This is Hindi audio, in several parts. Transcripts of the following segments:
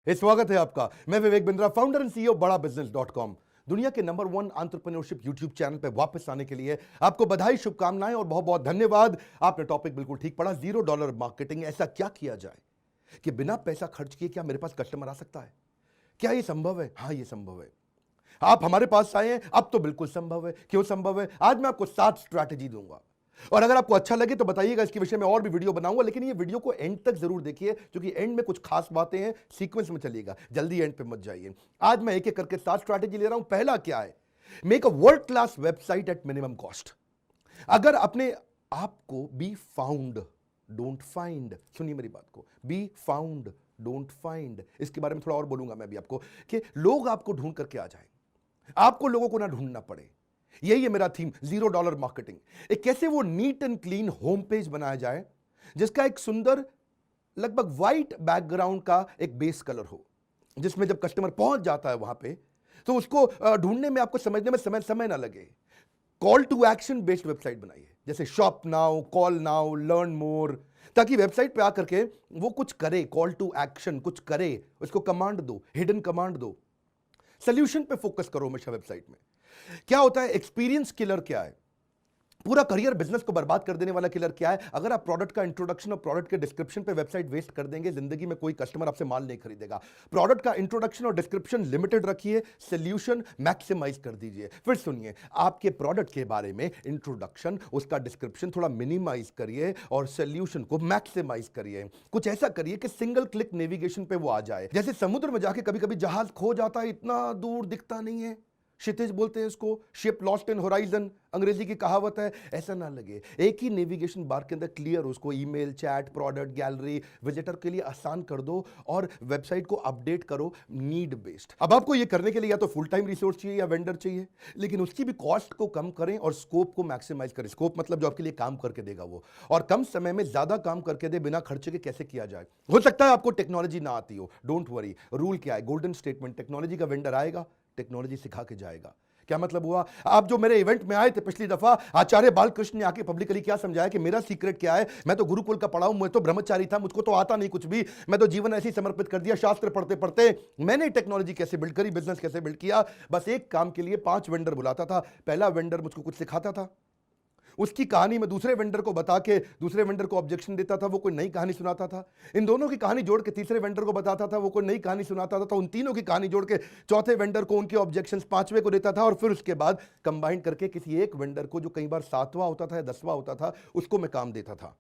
स्वागत है आपका। मैं Vivek Bindra, founder and CEO बड़ा बिजनेस .com। दुनिया के नंबर 1 एंटरप्रेन्योरशिप यूट्यूब चैनल पे वापस आने के लिए आपको बधाई, शुभकामनाएं और बहुत बहुत धन्यवाद। आपने टॉपिक बिल्कुल ठीक पढ़ा, $0 मार्केटिंग। ऐसा क्या किया जाए कि बिना पैसा खर्च किए क्या मेरे पास कस्टमर आ सकता है? क्या यह संभव है? हाँ, यह संभव है। आप हमारे पास आए हैं, अब तो बिल्कुल संभव है। क्यों संभव है? आज मैं आपको 7 स्ट्रैटेजी दूंगा और अगर आपको अच्छा लगे तो बताइएगा, इसके विषय में और भी वीडियो बनाऊंगा, लेकिन ये वीडियो को एंड तक जरूर देखिए क्योंकि एंड में कुछ खास बातें हैं। सीक्वेंस में चलिएगा, जल्दी एंड पे मत जाइए। आज मैं एक एक करके 7 स्ट्रैटेजी ले रहा हूं। पहला क्या है? Make a world class website at minimum cost. अगर अपने आपको बी फाउंड डोंट फाइंड, सुनिए मेरी बात को, बी फाउंड डोंट फाइंड, इसके बारे में थोड़ा और बोलूंगा मैं भी आपको कि लोग आपको ढूंढ करके आ जाए, आपको लोगों को ना ढूंढना पड़े। यही है मेरा थीम, $0 मार्केटिंग। एक कैसे वो neat and clean home page बनाया जाए जिसका एक सुंदर लगभग व्हाइट बैकग्राउंड का एक बेस कलर हो, जिसमें जब कस्टमर पहुंच जाता है वहां पे तो उसको ढूंढने में, आपको समझने में समय ना लगे। Call to action based website बनाइए, जैसे shop now, call now, learn more, ताकि वेबसाइट पे आकर के वो कुछ करे, कॉल टू एक्शन कुछ करे, उसको कमांड दो, हिडन कमांड दो। सोल्यूशन पे फोकस करो हमेशा वेबसाइट में। क्या होता है? एक्सपीरियंस किलर क्या है? पूरा करियर बिजनेस को बर्बाद कर देने वाला किलर क्या है? अगर आप प्रोडक्ट का इंट्रोडक्शन और प्रोडक्ट के डिस्क्रिप्शन पे वेबसाइट वेस्ट कर देंगे, जिंदगी में कोई कस्टमर आपसे माल नहीं खरीदेगा। प्रोडक्ट का इंट्रोडक्शन और डिस्क्रिप्शन लिमिटेड रखिए, सोल्यूशन मैक्सिमाइज कर दीजिए। फिर सुनिए, आपके प्रोडक्ट के बारे में इंट्रोडक्शन, उसका डिस्क्रिप्शन थोड़ा मिनिमाइज करिए और सोल्यूशन को मैक्सिमाइज करिए। कुछ ऐसा करिए कि सिंगल क्लिक नेविगेशन पे वो आ जाए। जैसे समुद्र में जाके कभी कभी जहाज खो जाता है, इतना दूर दिखता नहीं है, क्षितिज बोलते हैं इसको, शिप लॉस्ट इन होराइजन अंग्रेजी की कहावत है। ऐसा ना लगे, एक ही नेविगेशन बार के अंदर क्लियर, उसको email, chat, product, gallery, visitor के लिए आसान कर दो और वेबसाइट को अपडेट करो नीड बेस्ड। अब आपको ये करने के लिए या तो फुल टाइम रिसोर्स चाहिए या वेंडर चाहिए, लेकिन उसकी भी कॉस्ट को कम करें और स्कोप को मैक्सिमाइज करें। स्कोप मतलब जो आपके लिए काम करके देगा वो, और कम समय में ज्यादा काम करके दे बिना खर्चे के। कैसे किया जाए? हो सकता है आपको टेक्नोलॉजी ना आती हो, डोंट वरी। रूल क्या है? गोल्डन स्टेटमेंट, टेक्नोलॉजी का वेंडर आएगा, टेक्नोलॉजी सिखा के जाएगा। क्या मतलब हुआ? आप जो मेरे इवेंट में आए थे पिछली दफा, आचार्य बालकृष्ण ने आके पब्लिकली क्या समझाया कि मेरा सीक्रेट क्या है? मैं तो गुरुकुल का पढ़ा हूं, मैं तो ब्रह्मचारी था, मुझको तो आता नहीं कुछ भी, मैं तो जीवन ऐसे ही समर्पित कर दिया। शास्त्र पढ़ते पढ़ते मैंने टेक्नोलॉजी कैसे बिल्ड करी, बिजनेस कैसे बिल्ड किया। बस एक काम के लिए 5 वेंडर बुलाता था। पहला वेंडर मुझको कुछ सिखाता था, उसकी कहानी में दूसरे वेंडर को बता के दूसरे वेंडर को ऑब्जेक्शन देता था, वो कोई नई कहानी सुनाता था। इन दोनों की कहानी जोड़ के तीसरे वेंडर को बताता था, वो कोई नई कहानी सुनाता था। तो उन तीनों की कहानी जोड़ के चौथे वेंडर को उनके ऑब्जेक्शंस, पांचवें को देता था, और फिर उसके बाद कंबाइन करके किसी एक वेंडर को, जो कई बार 7वां होता था या 10वां होता था, उसको मैं काम देता था।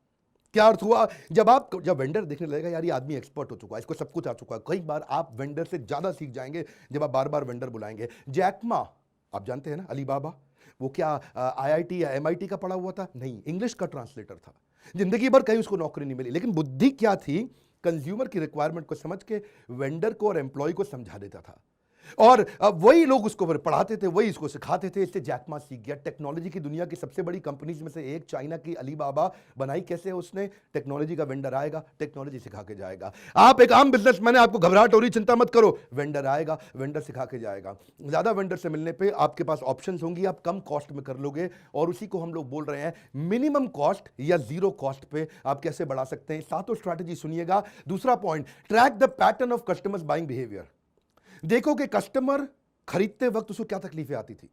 क्या अर्थ हुआ? जब वेंडर देखने लगेगा यार ये आदमी एक्सपर्ट हो चुका है, इसको सब कुछ आ चुका है, कई बार आप वेंडर से ज्यादा सीख जाएंगे जब आप बार बार वेंडर बुलाएंगे। जैकमा, आप जानते हैं ना, अलीबाबा, वो क्या आईआईटी या एमआईटी का पढ़ा हुआ था? नहीं, इंग्लिश का ट्रांसलेटर था। जिंदगी भर कहीं उसको नौकरी नहीं मिली, लेकिन बुद्धि क्या थी? कंज्यूमर की रिक्वायरमेंट को समझ के वेंडर को और एम्प्लॉय को समझा देता था, और वही लोग उसको पढ़ाते थे, वही इसको सिखाते थे। इससे जैकमा सीख गया। टेक्नोलॉजी की दुनिया की सबसे बड़ी कंपनीज में से एक, चाइना की अलीबाबा, बनाई कैसे उसने? टेक्नोलॉजी का वेंडर आएगा, टेक्नोलॉजी सिखा के जाएगा। आप एक आम बिजनेसमैन है, आपको घबराहट हो रही, चिंता मत करो, वेंडर आएगा, वेंडर सिखा के जाएगा। ज्यादा वेंडर से मिलने पे आपके पास ऑप्शंस होंगी, आप कम कॉस्ट में कर लोगे, और उसी को हम लोग बोल रहे हैं मिनिमम कॉस्ट या जीरो कॉस्ट पे आप कैसे बढ़ा सकते हैं। 7 स्ट्रैटेजी सुनिएगा। दूसरा point, track the pattern of customers buying behaviour. देखो कि कस्टमर खरीदते वक्त उसको क्या तकलीफें आती थी,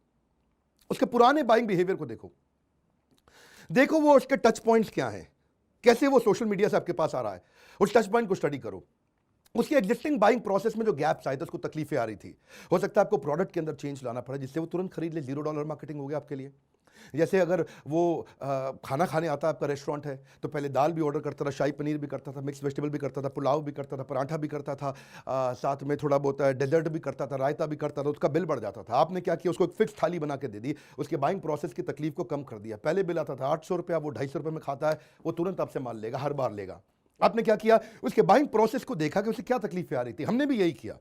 उसके पुराने बाइंग बिहेवियर को देखो। देखो वो उसके टच पॉइंट्स क्या हैं, कैसे वो सोशल मीडिया से आपके पास आ रहा है, उस टच पॉइंट को स्टडी करो। उसकी एग्जिस्टिंग बाइंग प्रोसेस में जो गैप्स आए थे, उसको तकलीफें आ रही थी, हो सकता है आपको प्रोडक्ट के अंदर चेंज लाना पड़े जिससे वो तुरंत खरीद ले। $0 मार्केटिंग हो गया आपके लिए। जैसे अगर वो खाना खाने आता है, आपका रेस्टोरेंट है, तो पहले दाल भी ऑर्डर करता था, शाही पनीर भी करता था, मिक्स वेजिटेबल भी करता था, पुलाव भी करता था, पराठा भी करता था, साथ में थोड़ा बहुत डेजर्ट भी करता था, रायता भी करता था, उसका बिल बढ़ जाता था। आपने क्या किया? उसको एक फिक्स थाली बना के दे दी, उसके बाइंग प्रोसेस की तकलीफ को कम कर दिया। पहले बिल आता था 800 रुपया, वो 250 रुपये में खाता है, वो तुरंत आपसे माल लेगा, हर बार लेगा। आपने क्या किया? उसके बाइंग प्रोसेस को देखा कि उसे क्या तकलीफें आ रही थी। हमने भी यही किया।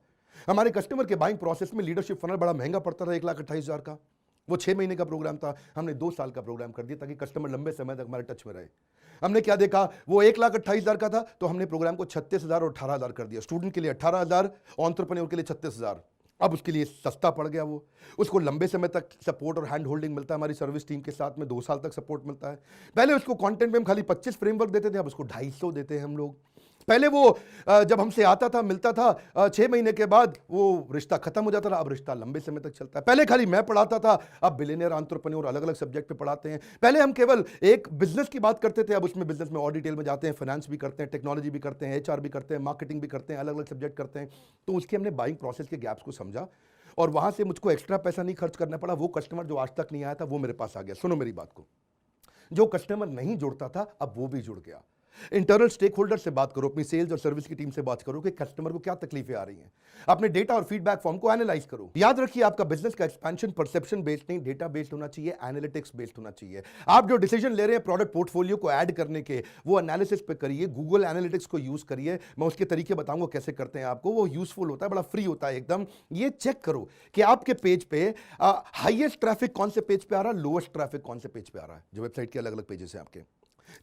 हमारे कस्टमर के बाइंग प्रोसेस में लीडरशिप फनल बड़ा महंगा पड़ता था, 1,28,000 का। वो 6 महीने का प्रोग्राम था, हमने 2 साल का प्रोग्राम कर दिया ताकि कस्टमर लंबे समय तक हमारे टच में रहे। हमने क्या देखा? वो 1,28,000 का था, तो हमने प्रोग्राम को 36,000 और 18,000 कर दिया। स्टूडेंट के लिए 18,000, एंटरप्रेन्योर के लिए 36,000। अब उसके लिए सस्ता पड़ गया। वो उसको लंबे समय तक सपोर्ट और हैंड होल्डिंग मिलता है हमारी सर्विस टीम के साथ में, 2 साल तक सपोर्ट मिलता है। पहले उसको कंटेंट में हम खाली 25 फ्रेमवर्क देते थे, अब उसको 250 देते हैं हम लोग। पहले वो जब हमसे आता था, मिलता था, 6 महीने के बाद वो रिश्ता खत्म हो जाता था। अब रिश्ता लंबे समय तक चलता है। पहले खाली मैं पढ़ाता था, अब बिलियनियर एंटरप्रेन्योर अलग अलग सब्जेक्ट पे पढ़ाते हैं। पहले हम केवल एक बिजनेस की बात करते थे, अब उसमें बिजनेस में और डिटेल में जाते हैं, फाइनेंस भी करते हैं, टेक्नोलॉजी भी करते हैं, HR भी करते हैं, मार्केटिंग भी करते हैं, अलग अलग सब्जेक्ट करते हैं। तो उसके हमने बाइंग प्रोसेस के गैप्स को समझा और वहां से मुझको एक्स्ट्रा पैसा नहीं खर्च करना पड़ा। वो कस्टमर जो आज तक नहीं आया था वो मेरे पास आ गया। सुनो मेरी बात को, जो कस्टमर नहीं जुड़ता था अब वो भी जुड़ गया। इंटरनल स्टेक होल्डर से बात करो, अपनी सेल्स और सर्विस की टीम से बात करो कि कस्टमर को क्या तकलीफें आ रही हैं। अपने डेटा और फीडबैक फॉर्म को एनालाइज करो। याद रखिए, आपका बिजनेस का एक्सपेंशन परसेप्शन बेस्ड नहीं, डेटा बेस्ड होना चाहिए, एनालिटिक्स बेस्ड होना चाहिए। आप जो डिसीजन ले रहे हैं प्रोडक्ट पोर्टफोलियो को ऐड करने के, वो एनालिसिस पे करिए, गूगल एनालिटिक्स को यूज करिए। मैं उसके तरीके बताऊंगा कैसे करते हैं आपको, वो यूजफुल होता है, बड़ा फ्री होता है एकदम। ये चेक करो कि आपके पेज पे हाईएस्ट ट्रैफिक कौन से पेज पे आ रहा है, लोएस्ट ट्रैफिक कौन से पेज पे आ रहा है, जो वेबसाइट के अलग अलग पेजेस हैं आपके।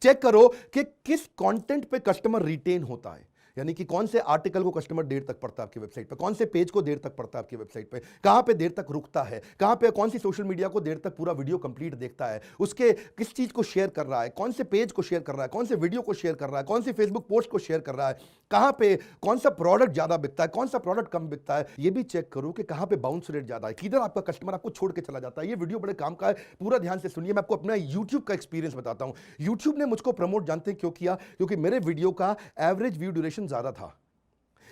चेक करो कि किस कंटेंट पे कस्टमर रिटेन होता है, यानी कि कौन से आर्टिकल को कस्टमर देर तक पढ़ता है आपकी वेबसाइट पे, कौन से पेज को देर तक पढ़ता है आपकी वेबसाइट पे, कहां पे देर तक रुकता है, कहां पे कौन सी सोशल मीडिया को देर तक पूरा वीडियो कंप्लीट देखता है, उसके किस चीज को शेयर कर रहा है, कौन से पेज को शेयर कर रहा है, कौन से वीडियो को शेयर कर रहा है, कौन सी फेसबुक पोस्ट को शेयर कर रहा है, कहां पे कौन सा प्रोडक्ट ज्यादा बिकता है, कौन सा प्रोडक्ट कम बिकता है। ये भी चेक करो कि कहां पे बाउंस रेट ज्यादा है, किधर आपका कस्टमर आपको छोड़ के चला जाता है। ये वीडियो बड़े काम का है, पूरा ध्यान से सुनिए। मैं आपको अपना यूट्यूब का एक्सपीरियंस बताता हूं। यूट्यूब ने मुझको प्रमोट जानते हैं क्यों किया? क्योंकि मेरे वीडियो का एवरेज व्यू ड्यूरेशन ज्यादा था।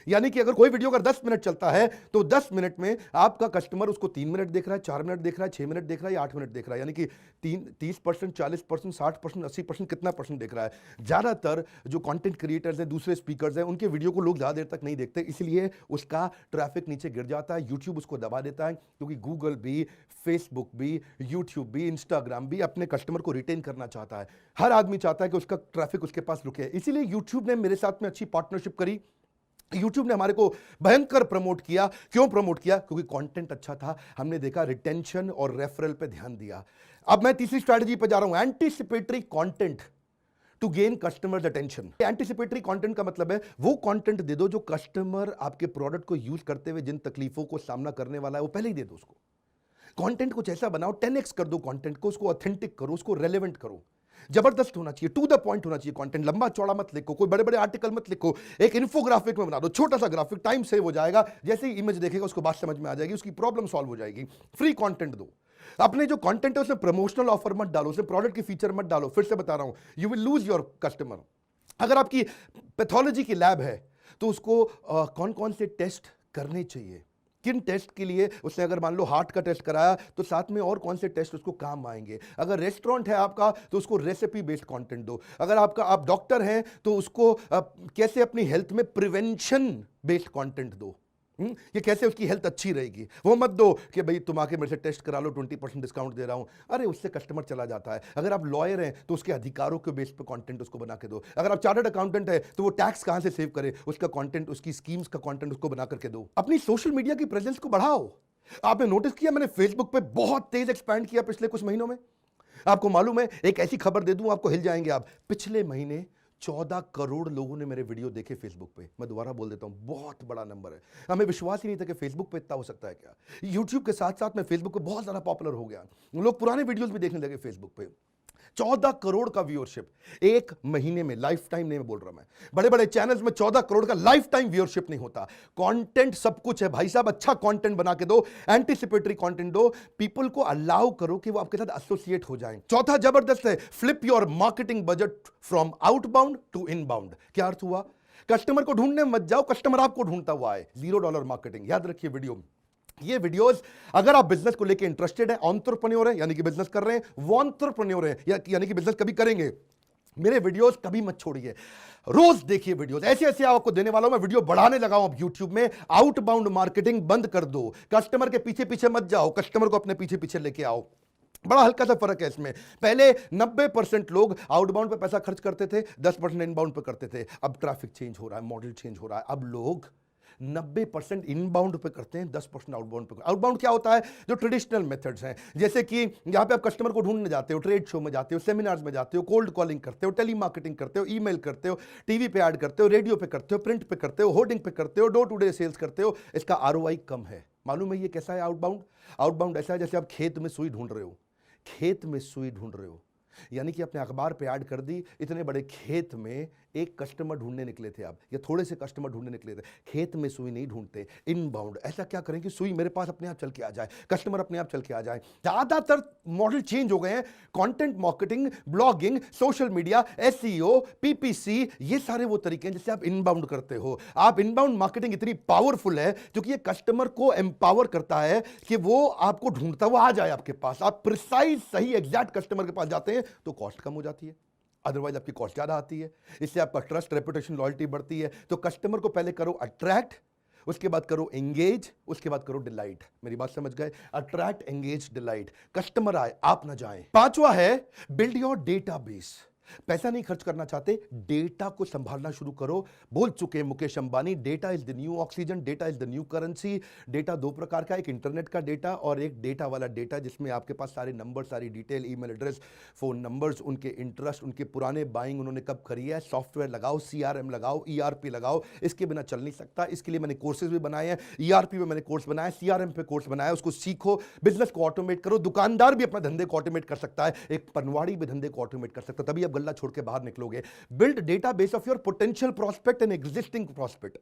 यानी कि अगर कोई वीडियो अगर 10 मिनट चलता है तो 10 मिनट में आपका कस्टमर उसको 3 मिनट देख रहा है, 4 मिनट देख रहा है, 6 मिनट देख रहा है या 8 मिनट देख रहा है। यानी कि 30%, 40%, 60%, 80% कितना परसेंट देख रहा है। ज्यादातर जो कंटेंट क्रिएटर्स हैं, दूसरे स्पीकर्स हैं, उनके वीडियो को लोग ज्यादा देर तक नहीं देखते, इसलिए उसका ट्रैफिक नीचे गिर जाता है। यूट्यूब उसको दबा देता है, क्योंकि गूगल भी, फेसबुक भी, यूट्यूब भी, इंस्टाग्राम भी अपने कस्टमर को रिटेन करना चाहता है। हर आदमी चाहता है कि उसका ट्रैफिक उसके पास रुके, इसीलिए यूट्यूब ने मेरे साथ में अच्छी पार्टनरशिप करी। YouTube ने हमारे को भयंकर प्रमोट किया। क्यों प्रमोट किया? क्योंकि कंटेंट अच्छा था। हमने देखा रिटेंशन और रेफरल पे ध्यान दिया। अब मैं तीसरी स्ट्रैटेजी पे जा रहा हूं, anticipatory content to gain customers attention. Anticipatory content का मतलब है वो कंटेंट दे दो जो कस्टमर आपके प्रोडक्ट को यूज करते हुए जिन तकलीफों को सामना करने वाला है वो पहले ही दे दो उसको। कंटेंट कुछ ऐसा बनाओ, 10x कर दो कंटेंट को, उसको ऑथेंटिक करो, उसको रेलेवेंट करो, जबरदस्त होना चाहिए, टू द पॉइंट होना चाहिए कंटेंट। लंबा चौड़ा मत लिखो, कोई बड़े बड़े आर्टिकल मत लिखो, एक इन्फोग्राफिक में बना दो, छोटा सा ग्राफिक, टाइम सेव हो जाएगा। जैसे ही इमेज देखेगा उसको बात समझ में आ जाएगी, उसकी प्रॉब्लम सॉल्व हो जाएगी। फ्री कंटेंट दो। अपने जो कंटेंट है उसमें प्रमोशनल ऑफर मत डालो, उसमें प्रोडक्ट की फीचर मत डालो। फिर से बता रहा हूं, you will lose your customer. अगर आपकी पैथोलॉजी की लैब है तो उसको कौन कौन से टेस्ट करने चाहिए, किन टेस्ट के लिए उसने, अगर मान लो हार्ट का टेस्ट कराया तो साथ में और कौन से टेस्ट उसको काम आएंगे। अगर रेस्टोरेंट है आपका तो उसको रेसिपी बेस्ड कंटेंट दो। अगर आप डॉक्टर हैं तो उसको कैसे अपनी हेल्थ में प्रिवेंशन बेस्ड कंटेंट दो। ये कैसे उसकी हेल्थ अच्छी रहेगी। वो मत दो कि भाई तुम आके मेरे से टेस्ट करा लो, 20% डिस्काउंट दे रहा हूं। अरे उससे कस्टमर चला जाता है। अगर आप लॉयर हैं तो उसके अधिकारों के बेस पे कंटेंट उसको बना के दो। अगर आप चार्टर्ड अकाउंटेंट है तो वो टैक्स कहां से सेव करे, उसका कंटेंट, उसकी स्कीम्स का कंटेंट उसको बना करके दो। अपनी सोशल मीडिया की प्रेजेंस को बढ़ाओ। आपने नोटिस किया मैंने फेसबुक पे बहुत तेज एक्सपैंड किया पिछले कुछ महीनों में। आपको मालूम है, एक ऐसी खबर दे दूं आपको हिल जाएंगे आप, पिछले महीने 14 करोड़ लोगों ने मेरे वीडियो देखे फेसबुक पे। मैं दोबारा बोल देता हूं, बहुत बड़ा नंबर है। हमें विश्वास ही नहीं था कि फेसबुक पे इतना हो सकता है क्या। यूट्यूब के साथ साथ में फेसबुक पे बहुत ज्यादा पॉपुलर हो गया, लोग पुराने वीडियोस भी देखने लगे फेसबुक पे। 14 करोड़ का व्यूअरशिप एक महीने में, लाइफ टाइम नहीं बोल रहा मैं। बड़े बड़े चैनल्स में 14 करोड़ का लाइफ टाइम व्यूअरशिप नहीं होता। कंटेंट सब कुछ है भाई साहब, अच्छा कंटेंट बना के दो, एंटीसिपेटरी कंटेंट दो, पीपल को अलाउ करो कि वो आपके साथ एसोसिएट हो जाएं। चौथा जबरदस्त है, flip your marketing budget from outbound to inbound. क्या अर्थ हुआ? कस्टमर को ढूंढने मत जाओ, कस्टमर आपको ढूंढता हुआ है। $0 मार्केटिंग। याद रखिए वीडियो, ये वीडियोस अगर आप बिजनेस को लेके इंटरेस्टेड है, एंटरप्रेन्योर है यानी कि बिजनेस कर रहे हैं, वो एंटरप्रेन्योर है यानी कि बिजनेस कभी करेंगे, मेरे वीडियोस कभी मत छोड़िए, रोज देखिए वीडियोस। ऐसे ऐसे आपको देने वाला हूं मैं, वीडियो बढ़ाने लगा हूं अब यूट्यूब में। आउटबाउंड मार्केटिंग बंद कर दो, कस्टमर के पीछे पीछे मत जाओ, कस्टमर को अपने पीछे पीछे लेके आओ। बड़ा हल्का सा फर्क है इसमें। पहले 90% लोग आउटबाउंड पे पैसा खर्च करते थे, 10% इनबाउंड पे करते थे। अब ट्रैफिक चेंज हो रहा है, मॉडल चेंज हो रहा है। अब लोग 90% इनबाउंड पे करते हैं, 10% आउटबाउंड पे। आउटबाउंड क्या होता है? जो ट्रेडिशनल मेथड्स हैं, जैसे कि यहां पे आप कस्टमर को ढूंढने जाते हो, ट्रेड शो में जाते हो, सेमिनार्स में जाते हो, कोल्ड कॉलिंग करते हो, टेली मार्केटिंग करते हो, ईमेल करते हो, टीवी पे ऐड करते हो, रेडियो पे करते हो, प्रिंट पे करते हो, होर्डिंग पे करते हो, डोर टू डे सेल्स करते हो। इसका आरओआई कम है। मालूम है ये कैसा है आउटबाउंड? आउटबाउंड ऐसा है जैसे आप खेत में सुई ढूंढ रहे हो, खेत में सुई ढूंढ रहे हो, यानी कि अपने अखबार पे ऐड कर दी, इतने बड़े खेत में एक कस्टमर ढूंढने निकले थे आप, या थोड़े से कस्टमर ढूंढने निकले थे, खेत में सुई नहीं ढूंढते, इनबाउंड। ऐसा क्या करें कि सुई मेरे पास अपने आप चल के आ जाए, कस्टमर अपने आप चल के आ जाए। ज्यादातर मॉडल चेंज हो गए हैं, content marketing, blogging, social media, SEO, PPC, ये सारे वो तरीके हैं जिससे आप इनबाउंड करते हो। आप इनबाउंड मार्केटिंग इतनी पावरफुल है क्योंकि ये कस्टमर को एम्पावर करता है कि वो आपको ढूंढता हुआ आ जाए आपके पास। आप प्रिसाइज सही एग्जैक्ट कस्टमर के पास जाते हैं तो कॉस्ट कम हो जाती है, अदरवाइज आपकी कॉस्ट ज्यादा आती है। इससे आपका ट्रस्ट, रेपुटेशन, लॉयल्टी बढ़ती है। तो कस्टमर को पहले करो अट्रैक्ट, उसके बाद करो एंगेज, उसके बाद करो डिलाइट। मेरी बात समझ गए? Attract, engage, delight. कस्टमर आए, आप ना जाएं। पांचवा है बिल्ड योर डेटाबेस। पैसा नहीं खर्च करना चाहते, डेटा को संभालना शुरू करो। बोल चुके Mukesh Ambani, data is the new oxygen, data is the new currency. Data दो प्रकार का, एक इंटरनेट का डेटा और एक डेटा वाला डेटा जिसमें आपके पास सारे नंबर, सारी detail, email address, phone numbers, उनके इंटरेस्ट, उनके पुराने बाइंग, उन्होंने कब करी है, सॉफ्टवेयर लगाओ, सीआरएम लगाओ, ईआरपी लगाओ। इसके बिना चल नहीं सकता। इसके लिए मैंने कोर्सेज भी बनाए हैं, ईआरपी में मैंने कोर्स बनाया, सीआरएम पे कोर्स बनाया। उसको सीखो, बिजनेस को ऑटोमेट करो। दुकानदार भी अपना धंधे को ऑटोमेट कर सकता है, एक पनवाड़ी भी धंधे को ऑटोमेट कर सकता है, तभी आप गल्ला छोड़ के बाहर निकलोगे। Build database of your potential prospect and existing prospect.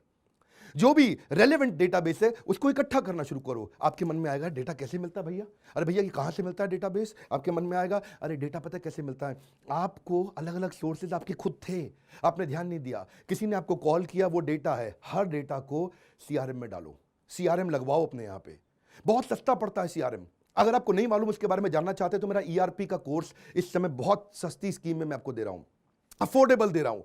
जो भी रेलेवेंट डेटाबेस है उसको इकट्ठा करना शुरू करो। आपके मन में आएगा डेटा कैसे मिलता है भैया? अरे भैया ये कहां से मिलता है डेटाबेस? आपके मन में आएगा अरे डेटा पता है कैसे मिलता है? आपको अलग अलग सोर्सेज आपके खुद थे, आपने ध्यान नहीं दिया, किसी ने आपको कॉल किया, वो डेटा है। हर डेटा को सीआरएम में डालो, सीआरएम लगवाओ अपने यहां पे। बहुत सस्ता पड़ता है सीआरएम। अगर आपको नहीं मालूम, उसके बारे में जानना चाहते हैं तो मेरा ईआरपी का कोर्स इस समय बहुत सस्ती स्कीम में मैं आपको दे रहा हूं, अफोर्डेबल दे रहा हूं।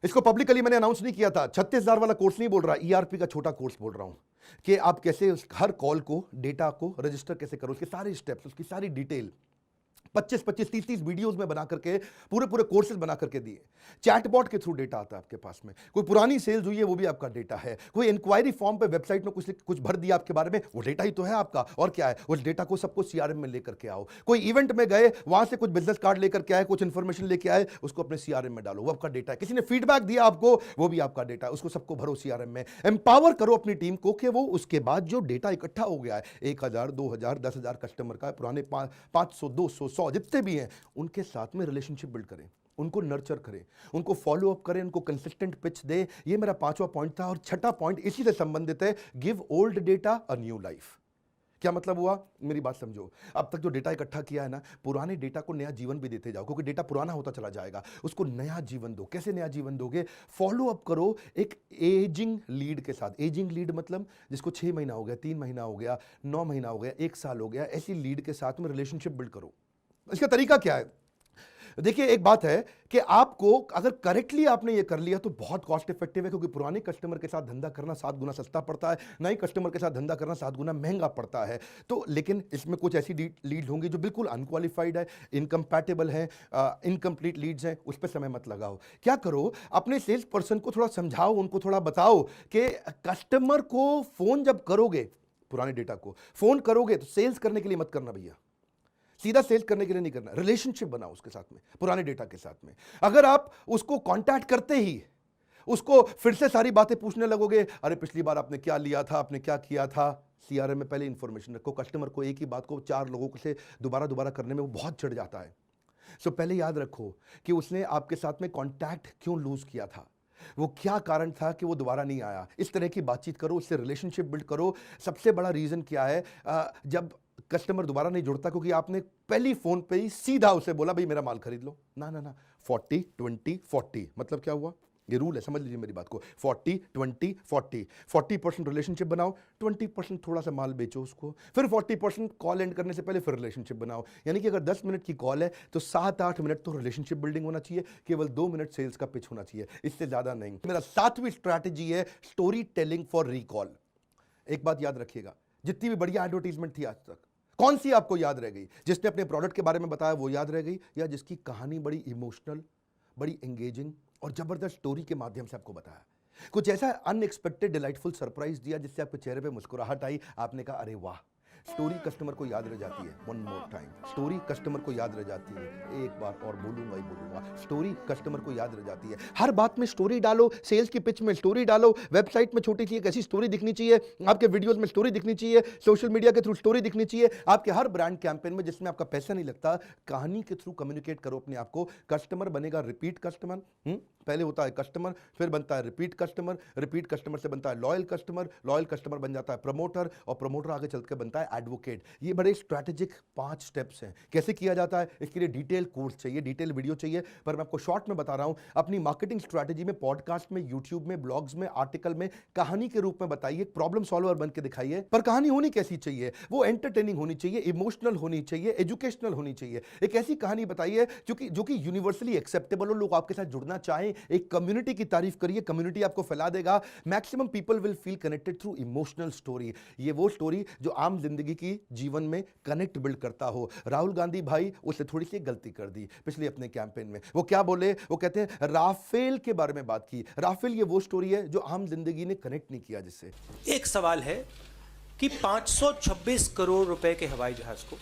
इसको पब्लिकली मैंने अनाउंस नहीं किया था। 36,000 वाला कोर्स नहीं बोल रहा, ईआरपी का छोटा कोर्स बोल रहा हूं कि आप कैसे हर कॉल को, डेटा को रजिस्टर कैसे करो, उसके सारे स्टेप्स, उसकी सारी डिटेल 25-25, 30-30 वीडियोस में बना करके पूरे पूरे कोर्सेज बना करके दिए। चैटबॉट के थ्रू डेटा आता है आपके पास में। कोई पुरानी सेल्स हुई है वो भी आपका डेटा है। कोई इंक्वायरी फॉर्म पे वेबसाइट में कुछ भर दिया आपके बारे में, वो डेटा ही तो है आपका। और क्या है, उस डेटा को सबको सीआरएम में लेकर के आओ। कोई इवेंट में गए, वहां से कुछ बिजनेस कार्ड लेकर के आए, कुछ इंफॉर्मेशन लेके आए, उसको अपने सीआरएम में डालो, वो आपका डेटा है। किसी ने फीडबैक दिया आपको, वो भी आपका डेटा है, उसको सबको भरो सीआरएम में। एम्पावर करो अपनी टीम को कि वो उसके बाद जो डेटा इकट्ठा हो गया है, 1,000, 2,000, 10,000 कस्टमर का, पुराने 500, 200, 100 जितने भी हैं, उनके साथ में रिलेशनशिप बिल्ड करें, उनको नर्चर करें, उनको फॉलो अप करें, उनको कंसिस्टेंट पिच दे। ये मेरा 5वां पॉइंट था। और 6ठा पॉइंट इसी से संबंधित है, give old data a new life. क्या मतलब हुआ? मेरी बात समझो। अब तक जो डेटा इकट्ठा किया है ना, पुराने डेटा को नया जीवन भी देते जाओ, क्योंकि डेटा पुराना होता चला जाएगा। उसको नया जीवन दो। कैसे नया जीवन दोगे? फॉलो अप करो एक एजिंग लीड के साथ। एजिंग लीड मतलब जिसको 6 महीना हो गया, 3 महीना हो गया, 9 महीना हो गया, 1 साल हो गया, ऐसी लीड के साथ में रिलेशनशिप बिल्ड करो। इसका तरीका क्या है? देखिए, एक बात है कि आपको अगर करेक्टली आपने ये कर लिया तो बहुत कॉस्ट इफेक्टिव है, क्योंकि पुराने कस्टमर के साथ धंधा करना 7 गुना सस्ता पड़ता है, नए कस्टमर के साथ धंधा करना 7 गुना महंगा पड़ता है। तो लेकिन इसमें कुछ ऐसी लीड होंगी जो बिल्कुल अनक्वालिफाइड है, इनकम्पैटिबल है, इनकम्प्लीट लीड्स हैं, उस पर समय मत लगाओ। क्या करो, अपने सेल्स पर्सन को थोड़ा समझाओ, उनको थोड़ा बताओ कि कस्टमर को फोन जब करोगे, पुराने डेटा को फोन करोगे तो सेल्स करने के लिए मत करना भैया, सीधा सेल्स करने के लिए नहीं करना। रिलेशनशिप बनाओ उसके साथ में, पुराने डेटा के साथ में। अगर आप उसको कांटेक्ट करते ही उसको फिर से सारी बातें पूछने लगोगे, अरे पिछली बार आपने क्या लिया था, आपने क्या किया था, सीआरएम में पहले इंफॉर्मेशन रखो। कस्टमर को एक ही बात को 4 लोगों से दोबारा करने में वो बहुत चिढ़ जाता है। सो पहले याद रखो कि उसने आपके साथ में कांटेक्ट क्यों लूज किया था, वो क्या कारण था कि वो दोबारा नहीं आया। इस तरह की बातचीत करो, उससे रिलेशनशिप बिल्ड करो। सबसे बड़ा रीजन क्या है जब कस्टमर दोबारा नहीं जुड़ता? क्योंकि आपने पहली फोन पे ही सीधा उसे बोला भाई मेरा माल खरीद लो। ना 40, 20, 40 मतलब क्या हुआ? ये रूल है, समझ लीजिए मेरी बात को। 40, 20, 40, 40% रिलेशनशिप बनाओ, 20% थोड़ा सा माल बेचो उसको, फिर 40% कॉल एंड करने से पहले फिर रिलेशनशिप बनाओ। यानी कि अगर 10 मिनट की कॉल है तो 7-8 मिनट तो रिलेशनशिप बिल्डिंग होना चाहिए, केवल 2 मिनट सेल्स का पिच होना चाहिए, इससे ज्यादा नहीं। मेरा 7वीं स्ट्रैटेजी है स्टोरी टेलिंग फॉर रिकॉल। एक बात याद रखिएगा, जितनी भी बढ़िया एडवर्टीजमेंट थी आज तक, कौन सी आपको याद रह गई? जिसने अपने प्रोडक्ट के बारे में बताया वो याद रह गई, या जिसकी कहानी बड़ी इमोशनल, बड़ी एंगेजिंग और जबरदस्त स्टोरी के माध्यम से आपको बताया, कुछ ऐसा अनएक्सपेक्टेड डिलाइटफुल सरप्राइज दिया जिससे आपके चेहरे पे मुस्कुराहट आई, आपने कहा अरे वाह। स्टोरी कस्टमर को याद रह जाती है। One more time, story customer को याद रह जाती है। एक बार और बोलूंगा ही बोलूंगा, स्टोरी कस्टमर को याद रह जाती है। हर बात में स्टोरी डालो, सेल्स की पिच में स्टोरी डालो, वेबसाइट में छोटी सी एक ऐसी स्टोरी दिखनी चाहिए, आपके वीडियोस में स्टोरी दिखनी चाहिए, सोशल मीडिया के थ्रू स्टोरी दिखनी चाहिए, आपके हर ब्रांड कैंपेन में जिसमें आपका पैसा नहीं लगता, कहानी के थ्रू कम्युनिकेट करो अपने आप को। कस्टमर बनेगा रिपीट कस्टमर, पहले होता है कस्टमर, फिर बनता है रिपीट कस्टमर से बनता है लॉयल कस्टमर बन जाता है प्रमोटर, और प्रमोटर आगे चल के बनता है एडवोकेट। ये बड़े स्ट्रैटेजिक 5 स्टेप्स हैं। कैसे किया जाता है, इसके लिए डिटेल कोर्स चाहिए, डिटेल वीडियो चाहिए, पर मैं आपको शॉर्ट में बता रहा हूं। अपनी मार्केटिंग स्ट्रैटेजी में, पॉडकास्ट में, यूट्यूब में, ब्लॉग्स में, आर्टिकल में कहानी के रूप में बताइए, प्रॉब्लम सॉल्वर बन के दिखाइए। पर कहानी होनी कैसी चाहिए, वो एंटरटेनिंग होनी चाहिए, इमोशनल होनी चाहिए, एजुकेशनल होनी चाहिए। एक ऐसी कहानी बताइए जो कि यूनिवर्सली एक्सेप्टेबल हो, लोग आपके साथ जुड़ना चाहें। एक कम्युनिटी की तारीफ करिए, कम्युनिटी आपको फैला देगा। Maximum people will feel connected through emotional story. ये वो स्टोरी जो आम जिंदगी की जीवन में कनेक्ट बिल्ड करता हो। राहुल गांधी भाई उससे थोड़ी सी गलती कर दी पिछले अपने कैंपेन में। वो क्या बोले, वो कहते हैं राफेल के बारे में बात की। राफेल ये वो स्टोरी है जो आम जिंदगी ने कनेक्ट नहीं किया जिससे। एक सवाल है कि 526 करोड़ रुपए के हवाई जहाज को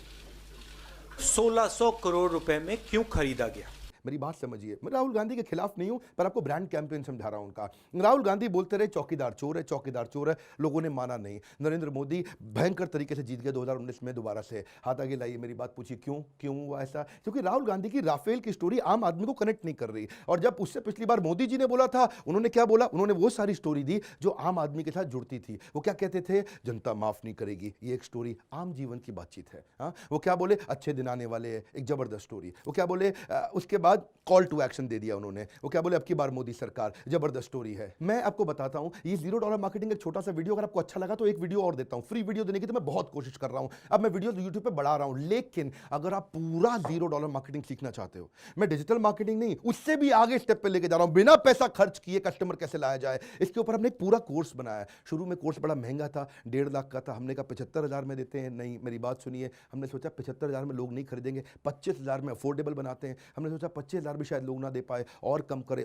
1600 करोड़ रुपए में क्यों खरीदा गया? मेरी बात समझिए, मैं राहुल गांधी के खिलाफ नहीं हूं, पर आपको ब्रांड कैंपेन समझा रहा हूं उनका। राहुल गांधी बोलते रहे चौकीदार चोर है, चौकीदार चोर है, लोगों ने माना नहीं। नरेंद्र मोदी भयंकर तरीके से जीत गए 2019 में दोबारा से। हाथ आगे लाइए, मेरी बात पूछिए क्यों हुआ ऐसा? क्योंकि राहुल गांधी की राफेल की स्टोरी आम आदमी को कनेक्ट नहीं कर रही। और जब उससे पिछली बार मोदी जी ने बोला था, उन्होंने क्या बोला? उन्होंने वो सारी स्टोरी दी जो आम आदमी के साथ जुड़ती थी। वो क्या कहते थे? जनता माफ नहीं करेगी। ये एक स्टोरी आम जीवन की बातचीत है। वो क्या बोले? अच्छे दिन आने वाले हैं, एक जबरदस्त स्टोरी। वो क्या बोले? उसके बाद कॉल टू एक्शन दे दिया उन्होंने। वो क्या बोले? अब की बार मोदी सरकार, जबरदस्त स्टोरी है। मैं आपको बताता हूं, ये $0 मार्केटिंग एक छोटा सा वीडियो, अगर आपको अच्छा लगा तो एक वीडियो और देता हूं। फ्री वीडियो देने की तो मैं बहुत कोशिश कर रहा हूं। अब मैं वीडियो यूट्यूब पे बढ़ा रहा हूं, लेकिन अगर आप पूरा $0 मार्केटिंग सीखना चाहते हो, मैं डिजिटल मार्केटिंग नहीं, उससे भी आगे स्टेप पे लेके जा रहा हूं, बिना पैसा खर्च किए कस्टमर कैसे लाया जाए, इसके ऊपर हमने एक पूरा कोर्स बनाया है। शुरू में कोर्स बड़ा महंगा था, 1.5 लाख का था। हमने कहा 75,000 में देते हैं। नहीं, मेरी बात सुनिए, हमने सोचा 75,000 में लोग नहीं खरीदेंगे, 25,000 में अफोर्डेबल बनाते हैं। हमने सोचा 25,000 भी शायद लोग ना दे पाए, और कम करें।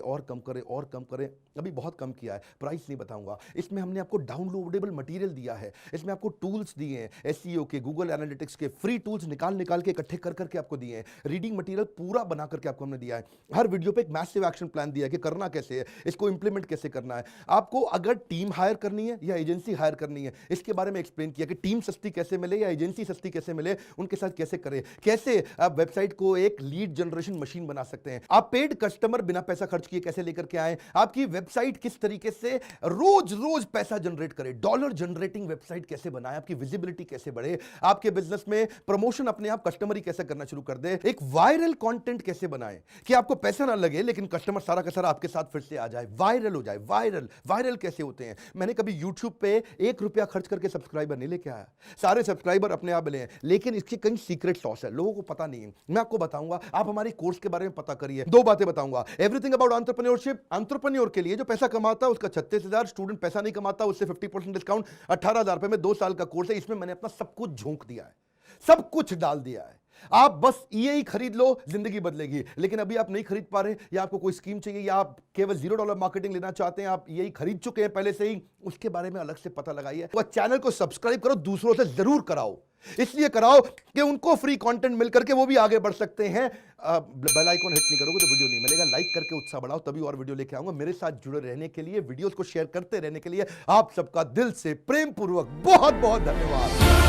अभी बहुत कम किया है, प्राइस नहीं बताऊंगा। इसमें हमने आपको डाउनलोडेबल मटेरियल दिया है, इसमें आपको टूल्स दिए हैं, एसईओ के, गूगल एनालिटिक्स के फ्री टूल्स निकाल के इकट्ठे कर करके आपको दिए हैं। रीडिंग मटेरियल पूरा बना करके आपको हमने दिया है। हर वीडियो पे एक मैसिव एक्शन प्लान दिया है कि करना कैसे है, इसको इंप्लीमेंट कैसे करना है। आपको अगर टीम हायर करनी है या एजेंसी हायर करनी है, इसके बारे में एक्सप्लेन किया कि टीम सस्ती कैसे मिले या एजेंसी सस्ती कैसे मिले, उनके साथ कैसे करें, कैसे आप वेबसाइट को एक लीड जनरेशन मशीन बना सकते हैं, आप पेड कस्टमर बिना पैसा खर्च किए कैसे लेकर के आए, आपकी वेबसाइट किस तरीके से रोज पैसा जनरेट करे, डॉलर जनरेटिंग वेबसाइट कैसे बनाए, आपकी विजिबिलिटी कैसे बढ़े, आपके बिजनेस में प्रमोशन अपने आप कस्टमर ही कैसे करना शुरू कर दे, एक वायरल कंटेंट कैसे बनाए कि आपको पैसा ना लगे लेकिन कस्टमर सारा का सारा आपके साथ फिर से आ जाए, वायरल हो जाए। वायरल कैसे होते हैं? मैंने कभी YouTube पे ₹1 खर्च करके सब्सक्राइबर नहीं लेके आया, सारे सब्सक्राइबर अपने आप मिले हैं, लेकिन इसकी कई सीक्रेट सॉस है, लोगों को पता नहीं है। मैं आपको बताऊंगा, आप हमारे कोर्स के बारे में पता करिए। 2 बातें बताऊंगा, एवरीथिंग अबाउट एंटरप्रेन्योरशिप। एंटरप्रेन्योर के लिए जो पैसा कमाता है उसका 36,000, स्टूडेंट पैसा नहीं कमाता उससे 50% डिस्काउंट, 18,000 रुपए में 2 साल का कोर्स है। इसमें मैंने अपना सब कुछ झोंक दिया है, सब कुछ डाल दिया है। आप बस ये ही खरीद लो, जिंदगी बदलेगी। लेकिन अभी आप नहीं खरीद पा रहे, या आपको कोई स्कीम चाहिए, या आप केवल $0 मार्केटिंग लेना चाहते हैं, आप यही खरीद चुके हैं पहले से ही, उसके बारे में अलग से पता लगाइए। तो चैनल को सब्सक्राइब करो, दूसरों से जरूर कराओ, इसलिए कराओ कि उनको फ्री कंटेंट मिल करके वो भी आगे बढ़ सकते हैं। बेल आइकॉन हिट नहीं करोगे तो वीडियो नहीं मिलेगा। लाइक करके उत्साह बढ़ाओ, तभी और वीडियो लेके आऊंगा। मेरे साथ जुड़े रहने के लिए, वीडियोस को शेयर करते रहने के लिए आप सबका दिल से प्रेम पूर्वक बहुत बहुत धन्यवाद।